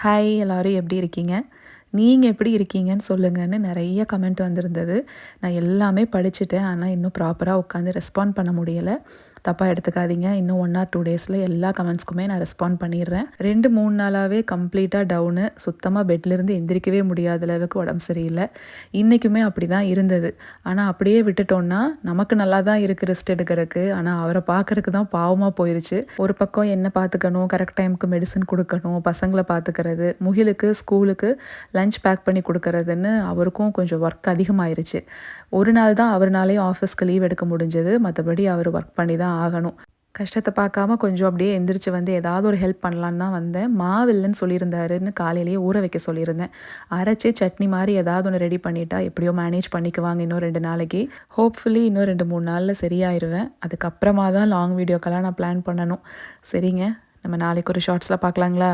Hi எல்லாரும் எப்படி இருக்கீங்க? நீங்க எப்படி இருக்கீங்கன்னு சொல்லுங்கன்னு நெறைய கமெண்ட் வந்திருந்தது. நான் எல்லாமே படிச்சுட்டேன். ஆனா இன்னும் ப்ராப்பரா உட்காந்து ரெஸ்பாண்ட் பண்ண முடியல. தப்பா எடுத்துக்காதீங்க. இன்னும் 1 ஆர் 2 டேஸ்ல எல்லா கமெண்ட்ஸ்க்குமே நான் ரெஸ்பாண்ட் பண்ணிடுறேன். 2, 3 நாளாவே கம்ப்ளீட்டா டவுனு. சுத்தமா பெட்லேருந்து எந்திரிக்கவே முடியாத அளவுக்கு உடம்பு சரியில்ல. இன்னைக்குமே அப்படிதான் இருந்தது. ஆனா அப்படியே விட்டுட்டோம்னா, நமக்கு நல்லா தான் இருக்கு ரெஸ்ட் எடுக்கறக்கு. ஆனா அவர பார்க்கறக்கு தான் பாவமா போயிருச்சு. ஒரு பக்கம் என்ன பார்த்துக்கணும், கரெக்ட் டைம்க்கு மெடிசின் குடுக்கணும், பசங்கள பார்த்துக்கிறது, முகிலுக்கு ஸ்கூலுக்கு லஞ்ச் பேக் பண்ணி குடுக்கறதுன்னு அவருக்கும் கொஞ்சம் ஒர்க் அதிகமாயிருச்சு. ஒரு நாள் தான் அவருனாலயும் ஆஃபீஸ்க்கு லீவ் எடுக்க முடிஞ்சது. மத்தபடி அவரு ஒர்க் பண்ணி தான் ஆகணும். கஷ்டத்த பார்க்காம கொஞ்சம் அப்படியே எந்திரிச்சு வந்து ஏதாவது ஒரு ஹெல்ப் பண்ணலான்னு தான் வந்தேன். மாவு இல்லன்னு சொல்லியிருந்தாருன்னு காலையிலேயே ஊற வைக்க சொல்லியிருந்தேன். அரைச்சு சட்னி மாரி ஏதாவது ஒண்ணு ரெடி பண்ணிட்டா எப்படியோ மேனேஜ் பண்ணிக்குவாங்க இன்னும் 2 நாளைக்கு. ஹோப்ஃபுல்லி இன்னும் 2, 3 நாள்ல சரியாயிருவேன். அதுக்கப்புறமா தான் லாங் வீடியோக்கெல்லாம் நான் பிளான் பண்ணணும். சரிங்க. நம்ம நாளைக்கு ஒரு ஷார்ட்ஸ்ல பார்க்கலாங்களா?